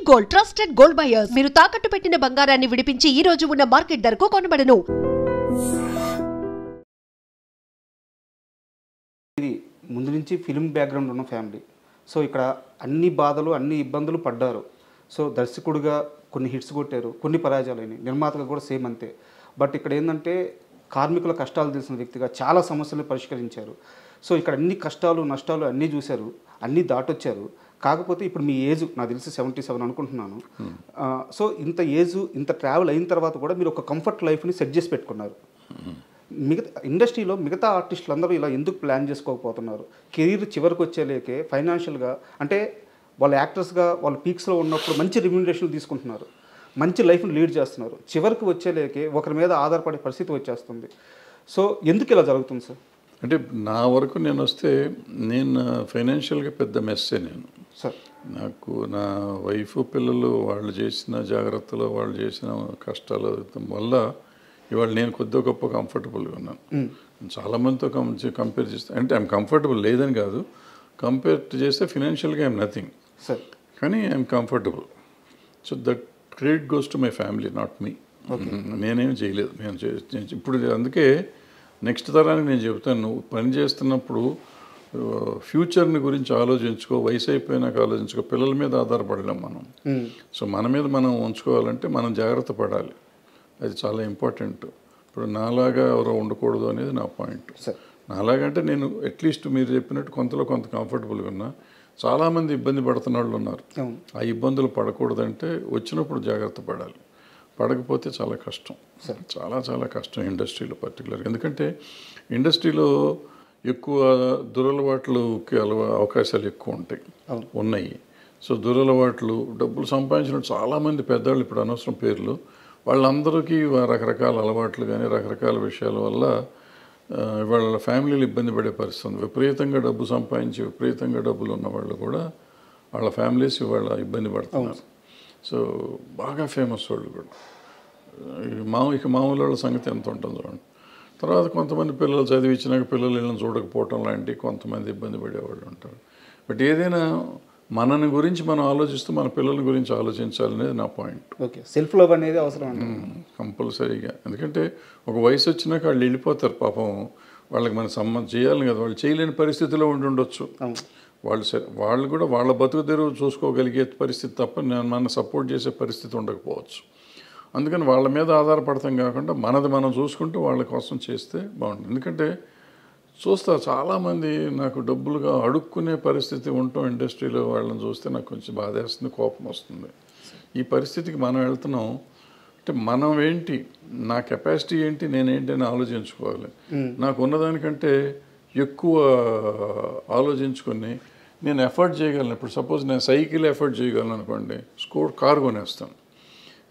Gold trusted gold buyers. మీరు తాకట్టు పెట్టిన బంగారాన్ని విడిపించి ఈ రోజు ఉన్న మార్కెట్ ధరకు కొనబడను. ఇది ముందు నుంచి ఫిల్మ్ బ్యాక్గ్రౌండ్ ఉన్న ఫ్యామిలీ. సో ఇక్కడ అన్ని బాధలు అన్ని ఇబ్బందులు పడ్డారు. సో దర్శకుడిగా కొన్ని హిట్స్ కొట్టారు, కొన్ని పరాజయాలైనాయి. నిర్మాతగా కూడా సేమ్ అంతే. బట్ ఇక్కడ ఏంటంటే కార్మికుల కష్టాలు తెలిసిన వ్యక్తిగా చాలా సమస్యలను పరిష్కరించారు. సో ఇక్కడ అన్ని కష్టాలు నష్టాలు అన్నీ చూశారు, అన్నీ దాటొచ్చారు. కాకపోతే ఇప్పుడు మీ ఏజ్ నాకు తెలిసి 77 అనుకుంటున్నాను. సో ఇంత ఏజ్ ఇంత ట్రావెల్ అయిన తర్వాత కూడా మీరు ఒక కంఫర్ట్ లైఫ్ని సెట్ చేసి పెట్టుకున్నారు. మిగతా ఇండస్ట్రీలో మిగతా ఆర్టిస్టులు అందరూ ఇలా ఎందుకు ప్లాన్ చేసుకోకపోతున్నారు? కెరీర్ చివరికి వచ్చేలేకే ఫైనాన్షియల్గా అంటే వాళ్ళ యాక్టర్స్గా వాళ్ళ పీక్స్లో ఉన్నప్పుడు మంచి రెమ్యూనరేషన్ తీసుకుంటున్నారు, మంచి లైఫ్ని లీడ్ చేస్తున్నారు. చివరికి వచ్చేలేకే ఒకరి మీద ఆధారపడే పరిస్థితి వచ్చేస్తుంది. సో ఎందుకు ఇలా జరుగుతుంది సార్? అంటే నా వరకు నేను వస్తే నేను ఫైనాన్షియల్గా పెద్ద మెస్సే నేను సార్. నాకు నా వైఫ్ పిల్లలు వాళ్ళు చేసిన జాగ్రత్తలు వాళ్ళు చేసిన కష్టాలు వల్ల ఇవాళ నేను కొద్దిగా గొప్ప కంఫర్టబుల్గా ఉన్నాను. చాలామందితో కంపేర్ చేస్తే అంటే ఐఎమ్ కంఫర్టబుల్ లేదని కాదు, కంపేర్ చేస్తే ఫినాన్షియల్గా ఐఎమ్ నథింగ్ సార్, కానీ I'm comfortable. So that credit goes to my family, not me. నేనేం చేయలేదు. నేను ఇప్పుడు అందుకే నెక్స్ట్ తరానికి నేను చెబుతాను, నువ్వు పని చేస్తున్నప్పుడు ఫ్యూచర్ని గురించి ఆలోచించుకో, వయసు అయిపోయినాక ఆలోచించుకో. పిల్లల మీద ఆధారపడలేం మనం. సో మన మీద మనం ఉంచుకోవాలంటే మనం జాగ్రత్త పడాలి, అది చాలా ఇంపార్టెంట్. ఇప్పుడు నాలాగా ఎవరో ఉండకూడదు అనేది నా పాయింట్. నాలాగంటే నేను అట్లీస్ట్ మీరు చెప్పినట్టు కొంతలో కొంత కంఫర్టబుల్గా ఉన్నా. చాలామంది ఇబ్బంది పడుతున్న వాళ్ళు ఉన్నారు. ఆ ఇబ్బందులు పడకూడదంటే వచ్చినప్పుడు జాగ్రత్త పడాలి, పడకపోతే చాలా కష్టం, చాలా చాలా కష్టం ఇండస్ట్రీలో పర్టికులర్గా. ఎందుకంటే ఇండస్ట్రీలో ఎక్కువ దురలవాట్లుకి అవకాశాలు ఎక్కువ ఉన్నాయి. సో దురలవాట్లు డబ్బులు సంపాదించిన చాలామంది పెద్దవాళ్ళు, ఇప్పుడు అనవసరం పేర్లు, వాళ్ళందరికీ రకరకాల అలవాట్లు కానీ రకరకాల విషయాల వల్ల వాళ్ళ ఫ్యామిలీలు ఇబ్బంది పడే పరిస్థితి. విపరీతంగా డబ్బు సంపాదించి విపరీతంగా డబ్బులు ఉన్న వాళ్ళు కూడా వాళ్ళ ఫ్యామిలీస్ ఇవాళ ఇబ్బంది పడుతున్నారు. సో బాగా ఫేమస్ వాళ్ళు కూడా మామూలు వాళ్ళ సంగతి ఎంత ఉంటుందో చూడండి. తర్వాత కొంతమంది పిల్లలు చదివించినాక పిల్లలు వీళ్ళని చూడకపోవటం లాంటి కొంతమంది ఇబ్బంది పడేవాళ్ళు ఉంటారు. బట్ ఏదైనా మనని గురించి మనం ఆలోచిస్తూ మన పిల్లల గురించి ఆలోచించాలనేది నా పాయింట్. ఓకే, సెల్ఫ్ లవ్ అనేది అవసరం కంపల్సరీగా. ఎందుకంటే ఒక వయసు వచ్చినాక వాళ్ళు వెళ్ళిపోతారు పాపం, వాళ్ళకి మన సంబంధం చేయాలి కదా, వాళ్ళు చేయలేని పరిస్థితిలో ఉండొచ్చు. వాళ్ళు కూడా వాళ్ళ బతుకు తెరువు చూసుకోగలిగే పరిస్థితి తప్ప మన సపోర్ట్ చేసే పరిస్థితి ఉండకపోవచ్చు. అందుకని వాళ్ళ మీద ఆధారపడతాం కాకుండా మనది మనం చూసుకుంటూ వాళ్ళ కోసం చేస్తే బాగుంటుంది. ఎందుకంటే చూస్తా చాలామంది నాకు డబ్బులుగా అడుక్కునే పరిస్థితి ఉంటాం ఇండస్ట్రీలో. వాళ్ళని చూస్తే నాకు కొంచెం బాధేస్తుంది, కోపం వస్తుంది. ఈ పరిస్థితికి మనం వెళ్తున్నాం అంటే మనం ఏంటి, నా కెపాసిటీ ఏంటి, నేనేంటి అని ఆలోచించుకోవాలి. నాకు ఉన్నదానికంటే ఎక్కువ ఆలోచించుకొని నేను ఎఫర్ట్ చేయగలను. ఇప్పుడు సపోజ్ నేను సైకిల్ ఎఫర్ట్ చేయగలను అనుకోండి, కారు కొనేస్తాను.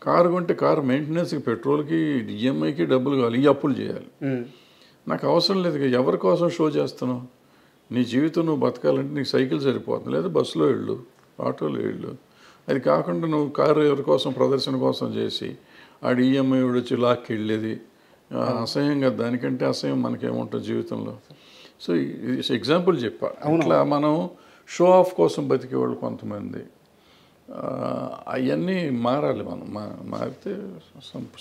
కారు కొంటే కారు మెయింటెనెన్స్కి, పెట్రోల్కి, ఈఎంఐకి డబ్బులు కావాలి, ఈ అప్పులు చేయాలి. నాకు అవసరం లేదు. ఎవరి కోసం షో చేస్తున్నావు? నీ జీవితం నువ్వు బతకాలంటే నీకు సైకిల్ సరిపోతుంది, లేదా బస్సులో వెళ్ళు, ఆటోలో వెళ్ళు. అది కాకుండా నువ్వు కారు ఎవరి కోసం, ప్రదర్శన కోసం చేసి ఆడు ఈఎంఐ వచ్చి లాక్కి వెళ్ళేది అసహ్యంగా. దానికంటే అసహ్యం మనకేముంటుంది జీవితంలో. సో ఎగ్జాంపుల్ చెప్పా. అట్లా మనం షో ఆఫ్ కోసం బతికేవాళ్ళు కొంతమంది, అవన్నీ మారాలి. మనం మారితే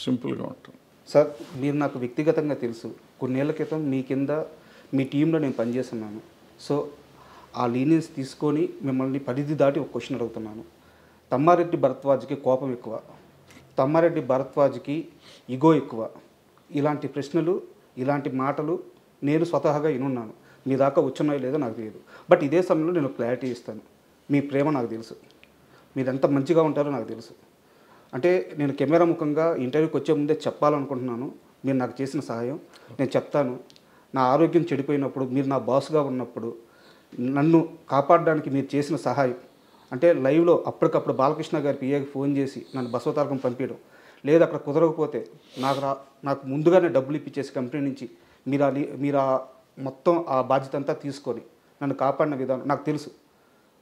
సింపుల్గా ఉంటుంది. సార్, మీరు నాకు వ్యక్తిగతంగా తెలుసు. కొన్నేళ్ల క్రితం మీ కింద మీ టీంలో నేను పనిచేస్తున్నాను. సో ఆ లీనియన్స్ తీసుకొని మిమ్మల్ని పరిధి దాటి ఒక క్వశ్చన్ అడుగుతున్నాను. తమ్మారెడ్డి భరద్వాజ్కి కోపం ఎక్కువ, తమ్మారెడ్డి భరద్వాజ్కి ఇగో ఎక్కువ. ఇలాంటి ప్రశ్నలు, ఇలాంటి మాటలు నేను స్వతహాగా వినున్నాను. మీ దాకా వచ్చున్నాయో లేదో నాకు తెలియదు. బట్ ఇదే సమయంలో నేను క్లారిటీ ఇస్తాను. మీ ప్రేమ నాకు తెలుసు, మీరు ఎంత మంచిగా ఉంటారో నాకు తెలుసు. అంటే నేను కెమెరా ముఖంగా ఇంటర్వ్యూకి వచ్చే ముందే చెప్పాలనుకుంటున్నాను. మీరు నాకు చేసిన సహాయం నేను చెప్తాను. నా ఆరోగ్యం చెడిపోయినప్పుడు, మీరు నా బాస్గా ఉన్నప్పుడు నన్ను కాపాడడానికి మీరు చేసిన సహాయం, అంటే లైవ్లో అప్పటికప్పుడు బాలకృష్ణ గారి పిఏకి ఫోన్ చేసి నన్ను బసవతారకం పంపించడం, లేదా అక్కడ కుదరకపోతే నాకు ముందుగానే డబ్బులు ఇప్పించేసి కంపెనీ నుంచి మీరు మొత్తం ఆ బాధ్యత అంతా తీసుకొని నన్ను కాపాడిన విధానం నాకు తెలుసు.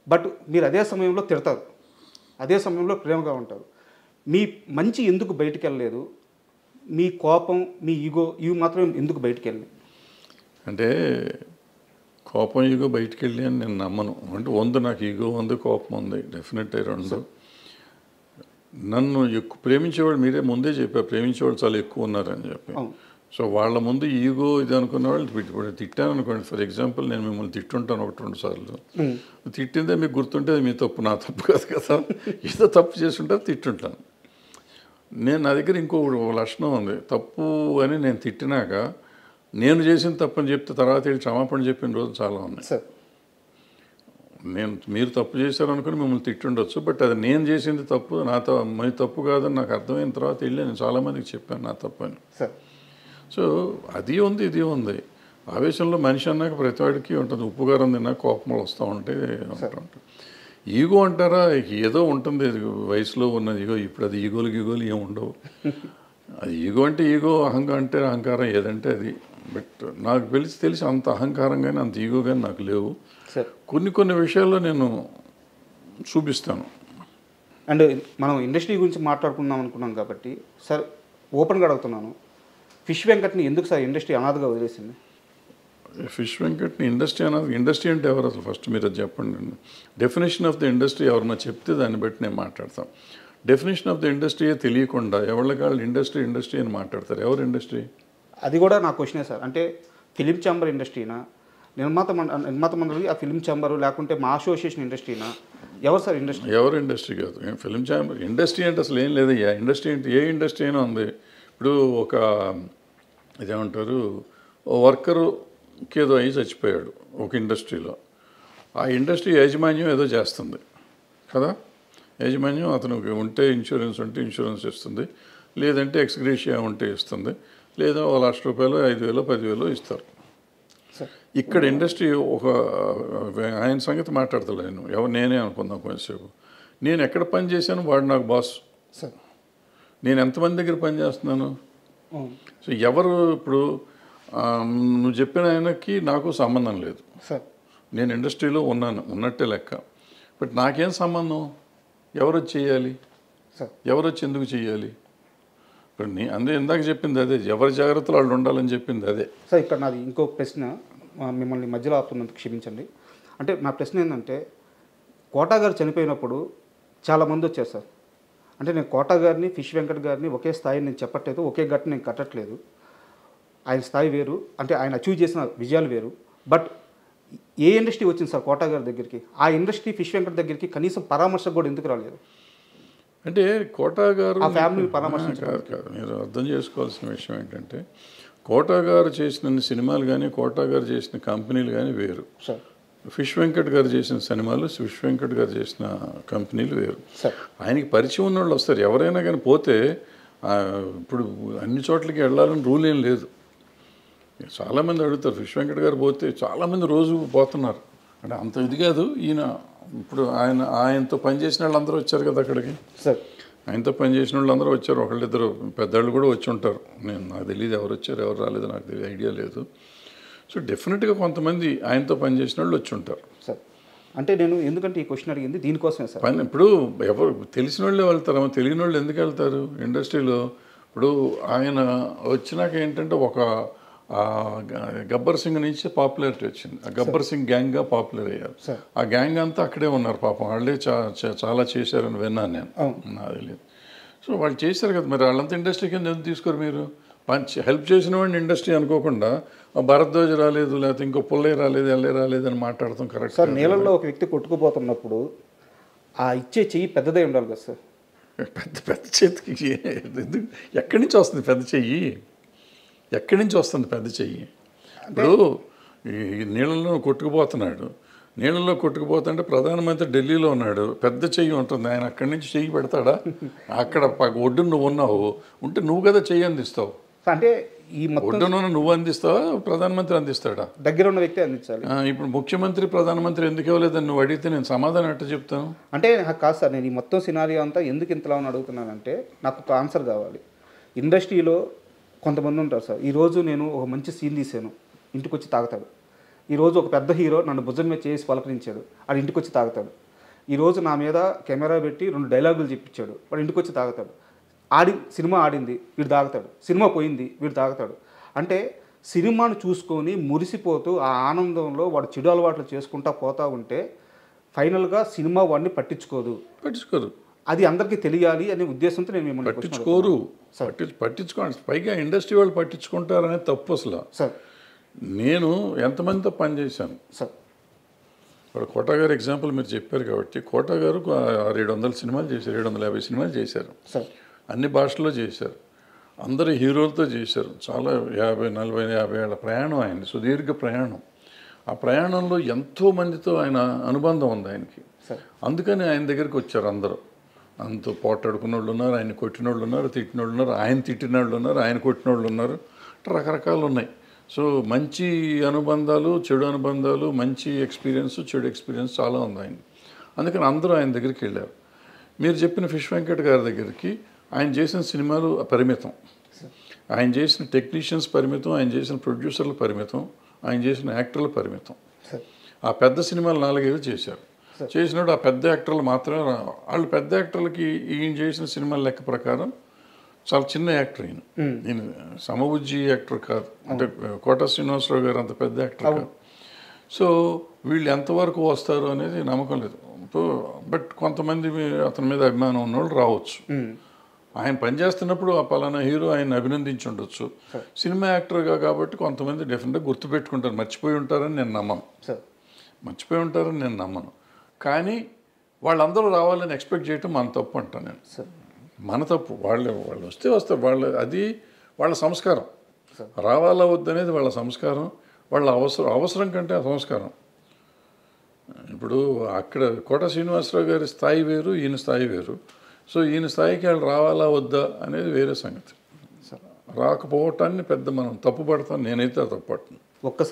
బట్ మీరు అదే సమయంలో తిడతారు, అదే సమయంలో ప్రేమగా ఉంటారు. మీ మంచి ఎందుకు బయటికి వెళ్ళలేదు? మీ కోపం, మీ ఈగో ఇవి మాత్రం ఎందుకు బయటికి వెళ్ళినాయి? అంటే కోపం ఈగో బయటికి వెళ్ళి అని నేను నమ్మను. అంటే నాకు ఈగో ఉంది, కోపం ఉంది, డెఫినెట్ రెండు. నన్ను ఎక్కువ ప్రేమించేవాళ్ళు మీరే ముందే చెప్పారు, ప్రేమించేవాళ్ళు చాలా ఎక్కువ ఉన్నారని చెప్పి. సో వాళ్ళ ముందు ఈగో ఇది అనుకున్న వాళ్ళు ఇప్పుడు తిట్టాను అనుకోండి. ఫర్ ఎగ్జాంపుల్ నేను మిమ్మల్ని తిట్టుంటాను 1-2 సార్లు. తిట్టిందే మీకు గుర్తుంటే అది మీ తప్పు, నా తప్పు కాదు కదా. ఏదో తప్పు చేస్తుంటే తిట్టుంటాను. నా దగ్గర ఇంకో లక్షణం ఉంది. తప్పు అని నేను తిట్టినాక నేను చేసిన తప్పని చెప్తే తర్వాత వెళ్ళి క్షమాపణ చెప్పిన రోజు చాలా ఉన్నాయి. మీరు తప్పు చేశారు అనుకుని మిమ్మల్ని తిట్టుండొచ్చు, బట్ అది నేను చేసింది తప్పు, మీ తప్పు కాదని నాకు అర్థమైన తర్వాత వెళ్ళి నేను చాలామందికి చెప్పాను నా తప్పు అని. సో అది ఉంది, ఇది ఉంది. ఆవేశంలో మనిషి అన్నాక ప్రతివాడికి ఉంటుంది. ఉప్పుగారం తిన్నా కోపములు వస్తూ ఉంటాయి. ఈగో అంటారా, ఏదో ఉంటుంది వయసులో ఉన్నది ఈగో. ఇప్పుడు అది ఈగోలు ఏమి ఉండవు. అది ఈగో అంటే ఈగో, అహంకారం అంటే అహంకారం, ఏదంటే అది. బట్ నాకు తెలిసి అంత అహంకారం కానీ అంత ఈగో కానీ నాకు లేవు. కొన్ని విషయాల్లో నేను చూపిస్తాను. అండ్ మనం ఇండస్ట్రీ గురించి మాట్లాడుకుందాం అనుకున్నాం కాబట్టి సార్ ఓపెన్గా అడుగుతున్నాను, ఫిష్ వెంకట్ని ఎందుకు సార్ ఇండస్ట్రీ అనాథగా వదిలేసింది? ఫిష్ వెంకట్ని ఇండస్ట్రీ అంటే ఎవరు అసలు? ఫస్ట్ మీరు అది చెప్పండి. డెఫినేషన్ ఆఫ్ ద ఇండస్ట్రీ ఎవరన్నా చెప్తే దాన్ని బట్టి నేను మాట్లాడతాను. డెఫినేషన్ ఆఫ్ ద ఇండస్ట్రీ తెలియకుండా ఎవరికాళ్ళు ఇండస్ట్రీ అని మాట్లాడతారు. ఎవరు ఇండస్ట్రీ? అది కూడా నా క్వశ్చనే సార్. అంటే ఫిలిం ఛాంబర్ ఇండస్ట్రీనా, నిర్మాత మండలి, ఆ ఫిలిం ఛాంబర్, లేకుంటే మా అసోసియేషన్ ఇండస్ట్రీనా? ఎవరు సార్ ఇండస్ట్రీ? ఎవరు ఇండస్ట్రీ కాదు. ఫిలిం ఛాంబర్ ఇండస్ట్రీ అంటే అసలు ఏం లేదయ్యా. ఇండస్ట్రీ అంటే ఏ ఇండస్ట్రీ అయినా ఉంది. ఇప్పుడు ఒక ఇదేమంటారు, వర్కరుకి ఏదో అయ్యి చచ్చిపోయాడు ఒక ఇండస్ట్రీలో. ఆ ఇండస్ట్రీ యాజమాన్యం ఏదో చేస్తుంది కదా. యాజమాన్యం అతనికి ఉంటే ఇన్సూరెన్స్ ఉంటే ఇన్సూరెన్స్ ఇస్తుంది, లేదంటే ఎక్స్గ్రేషియా ఉంటే ఇస్తుంది, లేదా ₹1,00,000 5,000 10,000 ఇస్తారు. ఇక్కడ ఇండస్ట్రీ ఆయన సంగతి మాట్లాడతలేను, నేనే అనుకుందాం కొంచెంసేపు. నేను ఎక్కడ పని చేశాను, వాడు నాకు బాస్. నేను ఎంతమంది దగ్గర పని చేస్తున్నాను. సో ఎవరు ఇప్పుడు నువ్వు చెప్పిన ఆయనకి నాకు సంబంధం లేదు. నేను ఇండస్ట్రీలో ఉన్నట్టే లెక్క. బట్ నాకేం సంబంధం? ఎవరు వచ్చి చేయాలి, ఎవరు వచ్చి ఎందుకు చేయాలి? ఇప్పుడు అందుకే ఇందాక చెప్పింది అదే, ఎవరి జాగ్రత్తలు వాళ్ళు ఉండాలని చెప్పింది అదే. సార్ ఇక్కడ నాది ఇంకో ప్రశ్న, మిమ్మల్ని మధ్యలో ఆపుతున్నందుకు క్షమించండి. అంటే నా ప్రశ్న ఏంటంటే, కోటా గారు చనిపోయినప్పుడు చాలామంది వచ్చారు సార్. అంటే నేను కోటా గారిని, ఫిష్ వెంకట్ గారిని ఒకే స్థాయి నేను చెప్పట్లేదు, ఒకే గట్టు నేను కట్టట్లేదు. ఆయన స్థాయి వేరు, అంటే ఆయన అచీవ్ చేసిన విజయాలు వేరు. బట్ ఏ ఇండస్ట్రీ వచ్చింది సార్ కోటా గారి దగ్గరికి? ఆ ఇండస్ట్రీ ఫిష్ వెంకట్ దగ్గరికి కనీసం పరామర్శకు కూడా ఎందుకు రాలేదు? అంటే కోటా గారు ఆ ఫ్యామిలీ పరామర్శ కాదు. మీరు అర్థం చేసుకోవాల్సిన విషయం ఏంటంటే, కోటా గారు చేసిన సినిమాలు కానీ, కోటా గారు చేసిన కంపెనీలు కానీ వేరు. ఫిష్ వెంకట్ గారు చేసిన సినిమాలు, ఫిష్ వెంకట్ గారు చేసిన కంపెనీలు వేరు. ఆయనకి పరిచయం ఉన్న వాళ్ళు వస్తారు. ఎవరైనా కానీ పోతే ఇప్పుడు అన్ని చోట్లకి వెళ్ళాలని రూల్ ఏం లేదు. చాలామంది అడుగుతారు, ఫిష్ వెంకట్ గారు పోతే చాలామంది రోజు పోతున్నారు. అంటే అంత ఇది కాదు. ఈయన ఇప్పుడు ఆయనతో పనిచేసిన వాళ్ళందరూ వచ్చారు కదా అక్కడికి. ఆయనతో పనిచేసిన వాళ్ళందరూ వచ్చారు. ఒకళ్ళిద్దరు పెద్దవాళ్ళు కూడా వచ్చి ఉంటారు. నాకు తెలియదు ఎవరు వచ్చారు ఎవరు రాలేదు, నాకు తెలియదు, ఐడియా లేదు. సో డెఫినెట్గా కొంతమంది ఆయనతో పనిచేసిన వాళ్ళు వచ్చి ఉంటారు సార్. అంటే నేను ఎందుకంటే ఈ క్వశ్చన్ అడిగింది దీనికోసమే సార్. ఇప్పుడు ఎవరు తెలిసిన వాళ్ళే వెళ్తారు, తెలియని వాళ్ళు ఎందుకు వెళ్తారు ఇండస్ట్రీలో? ఇప్పుడు ఆయన వచ్చినాక ఏంటంటే ఒక గబ్బర్ సింగ్ నుంచి పాపులారిటీ వచ్చింది. ఆ గబ్బర్ సింగ్ గ్యాంగ్గా పాపులర్ అయ్యారు. ఆ గ్యాంగ్ అంతా అక్కడే ఉన్నారు పాపం. వాళ్ళే చాలా చేశారని విన్నాను నేను, నాకు తెలియదు. సో వాళ్ళు చేశారు కదా, మరి వాళ్ళంతా ఇండస్ట్రీ కింద ఎందుకు తీసుకోరు మీరు? హెల్ప్ చేసిన వాడిని ఇండస్ట్రీ అనుకోకుండా భరద్వాజ్ రాలేదు, లేకపోతే ఇంకో పుల్లయ్య రాలేదు, ఎల్లే రాలేదు అని మాట్లాడతాం కరెక్ట్ సార్. నీళ్ళల్లో ఒక వ్యక్తి కొట్టుకుపోతున్నప్పుడు ఆ ఇచ్చే చెయ్యి పెద్దదే ఉండాలి కదా సార్. పెద్ద చేతికి ఎక్కడి నుంచి వస్తుంది పెద్ద చెయ్యి? ఎక్కడి నుంచి వస్తుంది పెద్ద చెయ్యి? ఇప్పుడు ఈ నీళ్ళలో కొట్టుకుపోతున్నాడు, నీళ్ళలో కొట్టుకుపోతుంటే ప్రధానమంత్రి ఢిల్లీలో ఉన్నాడు, పెద్ద చెయ్యి ఉంటుంది, ఆయన అక్కడి నుంచి చెయ్యి పెడతాడా? అక్కడ ఒడ్డున నువ్వు ఉన్నావు, ఉంటే నువ్వు కదా చెయ్యి అందిస్తావు. అంటే ఈ ఒడ్డున నువ్వు అందిస్తావా, ప్రధానమంత్రి అందిస్తాడా? దగ్గర ఉన్న వ్యక్తి అందించాలి. ఇప్పుడు ముఖ్యమంత్రి ప్రధానమంత్రి ఎందుకు ఇవ్వలేదని నువ్వు అడిగితే నేను సమాధానం ఎట్లా చెప్తాను? అంటే కాదు సార్, నేను ఈ మొత్తం సినారియో అంతా ఎందుకు ఇంతలా అని అడుగుతున్నానంటే నాకు ఒక ఆన్సర్ కావాలి. ఇండస్ట్రీలో కొంతమంది ఉంటారు సార్. ఈరోజు నేను ఒక మంచి సీన్ తీసాను, ఇంటికి వచ్చి తాగుతాడు. ఈరోజు ఒక పెద్ద హీరో నన్ను భుజం మీద చేసి పలకరించాడు, వాడు ఇంటికి వచ్చి తాగుతాడు. ఈరోజు నా మీద కెమెరా పెట్టి 2 డైలాగులు చెప్పించాడు, వాడు ఇంటికి వచ్చి తాగుతాడు. సినిమా ఆడింది, వీడు తాగుతాడు. సినిమా పోయింది, వీడు తాగుతాడు. అంటే సినిమాను చూసుకొని మురిసిపోతూ ఆ ఆనందంలో వాడు చెడు అలవాట్లు చేసుకుంటా పోతూ ఉంటే ఫైనల్గా సినిమా వాడిని పట్టించుకోరు. అది అందరికీ తెలియాలి అనే ఉద్దేశంతో నేను మిమ్మల్ని పట్టించుకోరు. పట్టించుకోండి. పైగా ఇండస్ట్రీ వాళ్ళు పట్టించుకుంటారనే తప్పు అసలు. సార్ నేను ఎంతమందితో పనిచేశాను. సార్ ఇప్పుడు కోటా గారు ఎగ్జాంపుల్ మీరు చెప్పారు కాబట్టి, కోటా గారు 700 సినిమాలు చేశారు, 750 సినిమాలు చేశారు, సార్ అన్ని భాషల్లో చేశారు, అందరు హీరోలతో చేశారు. చాలా 50, 40, 50 ఏళ్ళ ప్రయాణం ఆయన, సుదీర్ఘ ప్రయాణం. ఆ ప్రయాణంలో ఎంతో మందితో ఆయన అనుబంధం ఉంది ఆయనకి. అందుకని ఆయన దగ్గరికి వచ్చారు అందరూ. అంత పోటాడుకున్న వాళ్ళు ఉన్నారు, ఆయన కొట్టిన వాళ్ళు ఉన్నారు, తిట్టిన వాళ్ళు ఉన్నారు, ఆయన తిట్టిన వాళ్ళు ఉన్నారు, ఆయన కొట్టిన వాళ్ళు ఉన్నారు, రకరకాలు ఉన్నాయి. సో మంచి అనుబంధాలు, చెడు అనుబంధాలు, మంచి ఎక్స్పీరియన్స్, చెడు ఎక్స్పీరియన్స్ చాలా ఉంది ఆయన. అందుకని అందరూ ఆయన దగ్గరికి వెళ్ళారు. మీరు చెప్పిన ఫిష్ వెంకట్ గారి దగ్గరికి ఆయన చేసిన సినిమాలు పరిమితం, ఆయన చేసిన టెక్నీషియన్స్ పరిమితం, ఆయన చేసిన ప్రొడ్యూసర్లు పరిమితం, ఆయన చేసిన యాక్టర్లు పరిమితం. ఆ పెద్ద సినిమాలు 4-5 చేశారు. చేసినప్పుడు ఆ పెద్ద యాక్టర్లు మాత్రమే వాళ్ళు పెద్ద యాక్టర్లకి ఈయన చేసిన సినిమాల లెక్క ప్రకారం చాలా చిన్న యాక్టర్ ఈయన. ఈయన సమబుజ్జి యాక్టర్ కాదు, అంటే కోట శ్రీనివాసరావు గారు అంత పెద్ద యాక్టర్ కాదు. సో వీళ్ళు ఎంతవరకు వస్తారు అనేది నమ్మకం లేదు. బట్ కొంతమంది అతని మీద అభిమానం ఉన్నవాళ్ళు రావచ్చు. ఆయన పనిచేస్తున్నప్పుడు ఆ పలానా హీరో ఆయన అభినందించి ఉండొచ్చు. సినిమా యాక్టర్గా కాబట్టి కొంతమంది డెఫినెట్గా గుర్తుపెట్టుకుంటారు. మర్చిపోయి ఉంటారని నేను నమ్మను. కానీ వాళ్ళందరూ రావాలని ఎక్స్పెక్ట్ చేయటం మన తప్పు అంటాను నేను. మన తప్పు. వాళ్ళు వస్తారు. అది వాళ్ళ సంస్కారం. రావాలా వద్దనేది వాళ్ళ సంస్కారం, వాళ్ళ అవసరం కంటే సంస్కారం. ఇప్పుడు అక్కడ కోట శ్రీనివాసరావు గారి స్థాయి వేరు, ఈయన స్థాయి వేరు. సో ఈయన స్థాయికి వాళ్ళు రావాలా వద్దా అనేది వేరే సంగతి. రాకపోవటాన్ని పెద్ద మనం తప్పు పడతాం. నేనైతే తప్పు పడుతున్నాను.